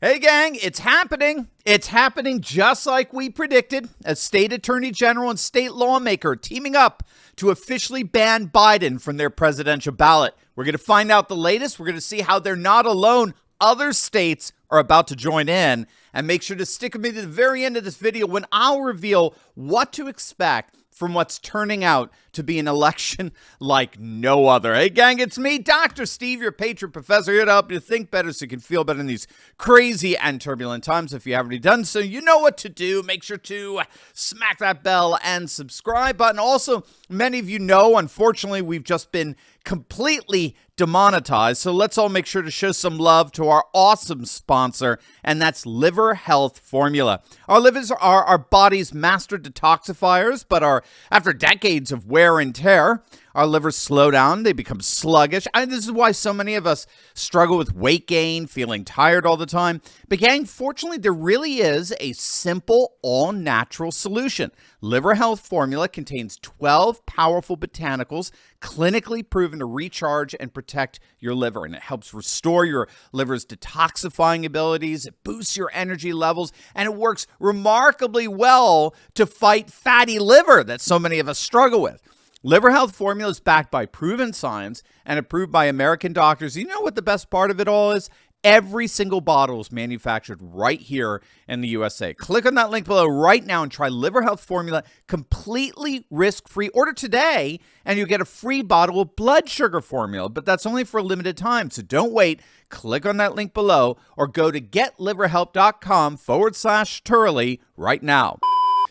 Hey gang, it's happening. It's happening just like we predicted. A state attorney general and state lawmaker teaming up to officially ban Biden from their presidential ballot. We're going to find out the latest. We're going to see how they're not alone. Other states are about to join in. And make sure to stick with me to the very end of this video when I'll reveal what to expect from what's turning out to be an election like no other. Hey gang, it's me, Dr. Steve, your patron professor, here to help you think better so you can feel better in these crazy and turbulent times. If you haven't already done so, you know what to do. Make sure to smack that bell and subscribe button. Also, many of you know, unfortunately, we've just been completely demonetized. So let's all make sure to show some love to our awesome sponsor, and that's Liver Health Formula. Our livers are our body's master detoxifiers, but after decades of wear and tear, our livers slow down, they become sluggish. And this is why so many of us struggle with weight gain, feeling tired all the time. But gang, fortunately, there really is a simple, all-natural solution. Liver Health Formula contains 12 powerful botanicals clinically proven to recharge and protect your liver. And it helps restore your liver's detoxifying abilities. It boosts your energy levels. And it works remarkably well to fight fatty liver that so many of us struggle with. Liver Health Formula is backed by proven science and approved by American doctors. You know what the best part of it all is? Every single bottle is manufactured right here in the USA. Click on that link below right now and try Liver Health Formula completely risk-free. Order today and you'll get a free bottle of blood sugar formula, but that's only for a limited time, so don't wait. Click on that link below or go to getliverhelp.com/Turley right now.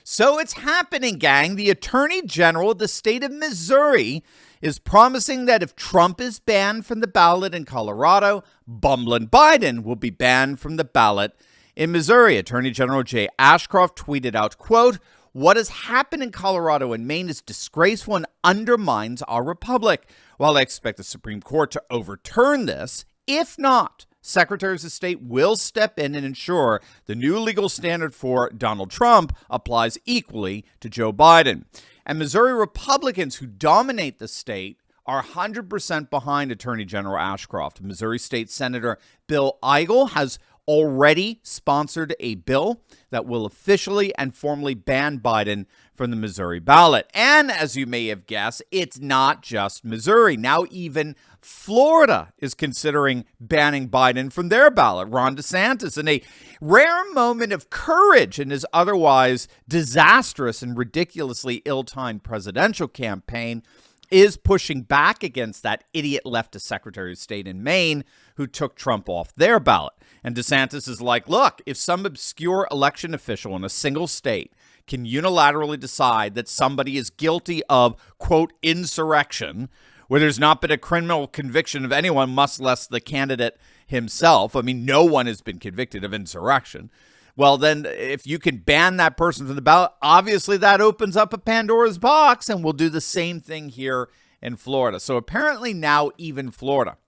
So it's happening, gang. The Attorney General of the state of Missouri is promising that if Trump is banned from the ballot in Colorado, bumbling Biden will be banned from the ballot in Missouri. Attorney General Jay Ashcroft tweeted out, quote, "What has happened in Colorado and Maine is disgraceful and undermines our republic. While I expect the Supreme Court to overturn this, if not, Secretaries of State will step in and ensure the new legal standard for Donald Trump applies equally to Joe Biden." And Missouri Republicans who dominate the state are 100% behind Attorney General Ashcroft. Missouri State Senator Bill Eigel has already sponsored a bill that will officially and formally ban Biden from the Missouri ballot. And as you may have guessed, it's not just Missouri. Now even Florida is considering banning Biden from their ballot. Ron DeSantis, in a rare moment of courage in his otherwise disastrous and ridiculously ill-timed presidential campaign, is pushing back against that idiot leftist Secretary of State in Maine who took Trump off their ballot. And DeSantis is like, look, if some obscure election official in a single state can unilaterally decide that somebody is guilty of, quote, insurrection, where there's not been a criminal conviction of anyone, much less the candidate himself. I mean, no one has been convicted of insurrection. Well, then if you can ban that person from the ballot, obviously that opens up a Pandora's box, and we'll do the same thing here in Florida. So apparently now even Florida,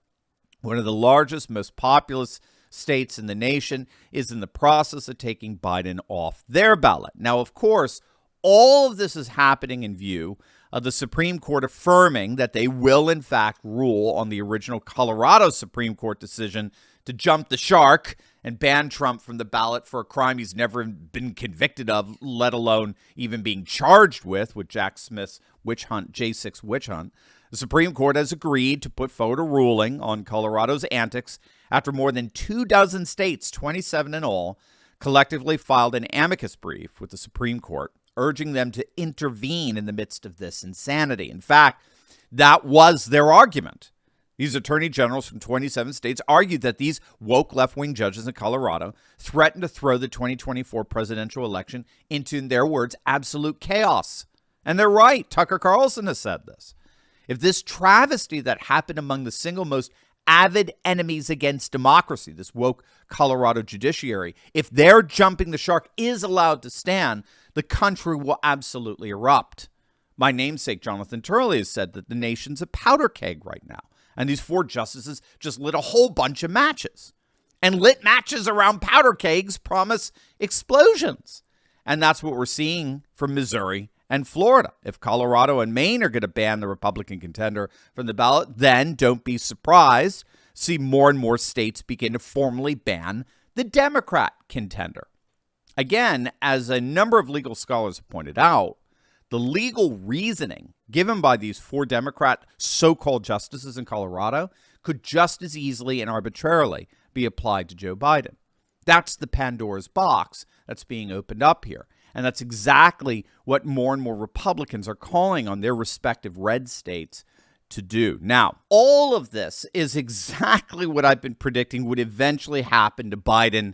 one of the largest, most populous states in the nation, is in the process of taking Biden off their ballot. Now, of course, all of this is happening in view of the Supreme Court affirming that they will, in fact, rule on the original Colorado Supreme Court decision to jump the shark and ban Trump from the ballot for a crime he's never been convicted of, let alone even being charged with Jack Smith's witch hunt, J6 witch hunt. The Supreme Court has agreed to put forward a ruling on Colorado's antics after more than 24 states, 27 in all, collectively filed an amicus brief with the Supreme Court, urging them to intervene in the midst of this insanity. In fact, that was their argument. These attorney generals from 27 states argued that these woke left-wing judges in Colorado threatened to throw the 2024 presidential election into, in their words, absolute chaos. And they're right. Tucker Carlson has said this. If this travesty that happened among the single most avid enemies against democracy, this woke Colorado judiciary, if their jumping the shark is allowed to stand, the country will absolutely erupt. My namesake, Jonathan Turley, has said that the nation's a powder keg right now. And these 4 justices just lit a whole bunch of matches. And lit matches around powder kegs promise explosions. And that's what we're seeing from Missouri and Florida. If Colorado and Maine are going to ban the Republican contender from the ballot, then don't be surprised. See more and more states begin to formally ban the Democrat contender. Again, as a number of legal scholars have pointed out, the legal reasoning given by these 4 Democrat so-called justices in Colorado could just as easily and arbitrarily be applied to Joe Biden. That's the Pandora's box that's being opened up here. And that's exactly what more and more Republicans are calling on their respective red states to do. Now, all of this is exactly what I've been predicting would eventually happen to Biden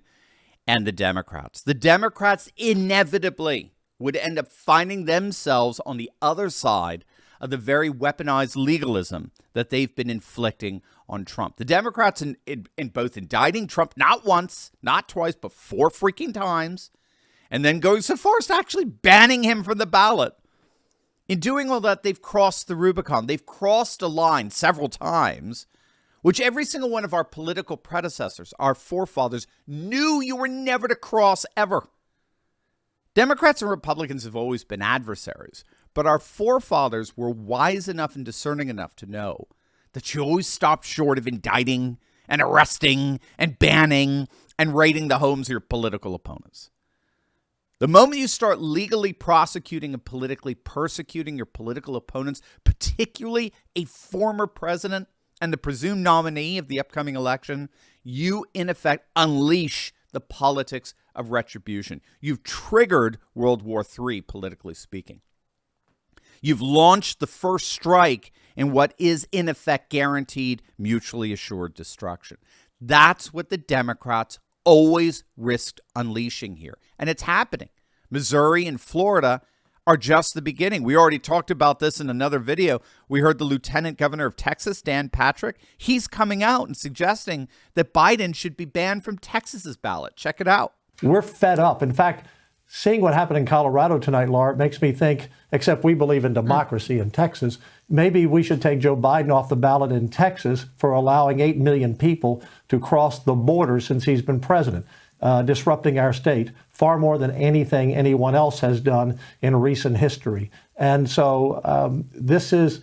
and the Democrats. The Democrats inevitably would end up finding themselves on the other side of the very weaponized legalism that they've been inflicting on Trump. The Democrats in both indicting Trump not once, not twice, but 4 freaking times, and then going so far as to actually banning him from the ballot. In doing all that, they've crossed the Rubicon. They've crossed a line several times, which every single one of our political predecessors, our forefathers, knew you were never to cross ever. Democrats and Republicans have always been adversaries, but our forefathers were wise enough and discerning enough to know that you always stop short of indicting and arresting and banning and raiding the homes of your political opponents. The moment you start legally prosecuting and politically persecuting your political opponents, particularly a former president and the presumed nominee of the upcoming election, you, in effect, unleash the politics of retribution. You've triggered World War III, politically speaking. You've launched the first strike in what is, in effect, guaranteed mutually assured destruction. That's what the Democrats always risked unleashing here. And it's happening. Missouri and Florida are just the beginning. We already talked about this in another video. We heard the Lieutenant Governor of Texas, Dan Patrick. He's coming out and suggesting that Biden should be banned from Texas's ballot. Check it out. We're fed up. In fact, seeing what happened in Colorado tonight, Laura, makes me think, except we believe in democracy in Texas, maybe we should take Joe Biden off the ballot in Texas for allowing 8 million people to cross the border since he's been president, disrupting our state far more than anything anyone else has done in recent history. And so this is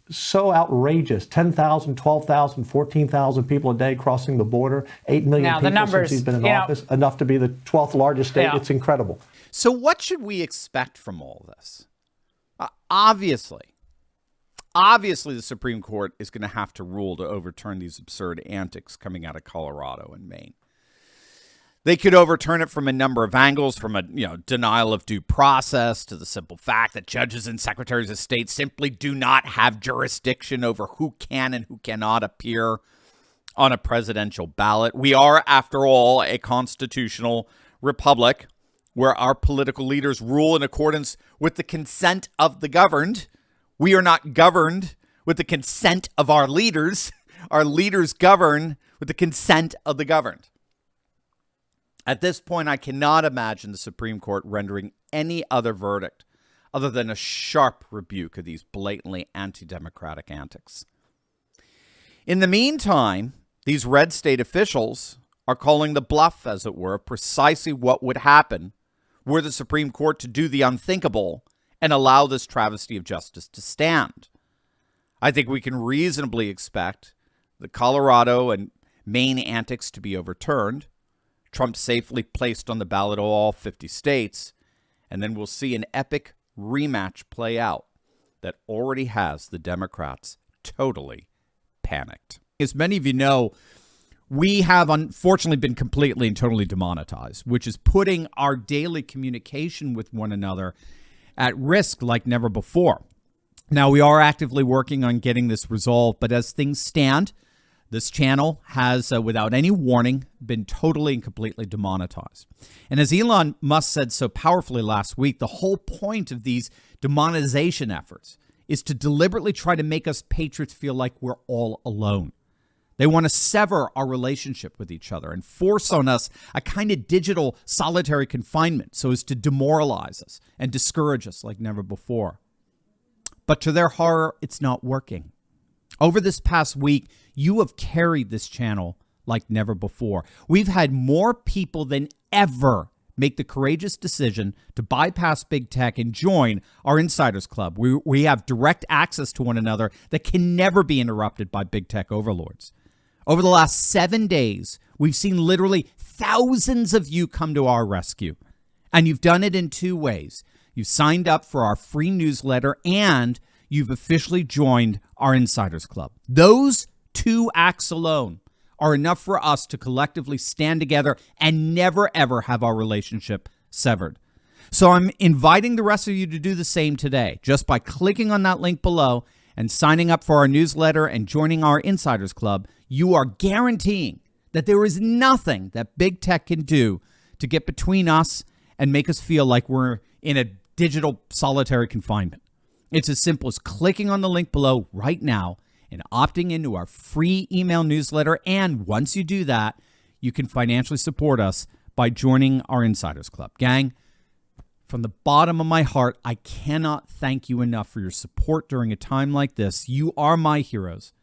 so outrageous. 10,000, 12,000, 14,000 people a day crossing the border, 8 million people since he's been in office, enough to be the 12th largest state. Yeah. It's incredible. So what should we expect from all this? Obviously, the Supreme Court is going to have to rule to overturn these absurd antics coming out of Colorado and Maine. They could overturn it from a number of angles, from a denial of due process to the simple fact that judges and secretaries of state simply do not have jurisdiction over who can and who cannot appear on a presidential ballot. We are, after all, a constitutional republic where our political leaders rule in accordance with the consent of the governed. We are not governed with the consent of our leaders. Our leaders govern with the consent of the governed. At this point, I cannot imagine the Supreme Court rendering any other verdict other than a sharp rebuke of these blatantly anti-democratic antics. In the meantime, these red state officials are calling the bluff, as it were, precisely what would happen were the Supreme Court to do the unthinkable and allow this travesty of justice to stand. I think we can reasonably expect the Colorado and Maine antics to be overturned, Trump safely placed on the ballot of all 50 states, and then we'll see an epic rematch play out that already has the Democrats totally panicked. As many of you know, we have unfortunately been completely and totally demonetized, which is putting our daily communication with one another at risk like never before. Now, we are actively working on getting this resolved, but as things stand, this channel has, without any warning, been totally and completely demonetized. And as Elon Musk said so powerfully last week, the whole point of these demonetization efforts is to deliberately try to make us patriots feel like we're all alone. They want to sever our relationship with each other and force on us a kind of digital solitary confinement so as to demoralize us and discourage us like never before. But to their horror, it's not working. Over this past week, you have carried this channel like never before. We've had more people than ever make the courageous decision to bypass big tech and join our Insiders Club. We have direct access to one another that can never be interrupted by big tech overlords. Over the last 7 days, we've seen literally thousands of you come to our rescue. And you've done it in two ways. You've signed up for our free newsletter and you've officially joined our Insiders Club. Those two acts alone are enough for us to collectively stand together and never, ever have our relationship severed. So I'm inviting the rest of you to do the same today, just by clicking on that link below and signing up for our newsletter and joining our Insiders Club. You are guaranteeing that there is nothing that big tech can do to get between us and make us feel like we're in a digital solitary confinement. It's as simple as clicking on the link below right now and opting into our free email newsletter. And once you do that, you can financially support us by joining our Insiders Club. Gang, from the bottom of my heart, I cannot thank you enough for your support during a time like this. You are my heroes,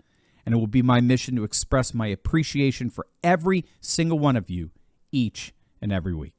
and it will be my mission to express my appreciation for every single one of you each and every week.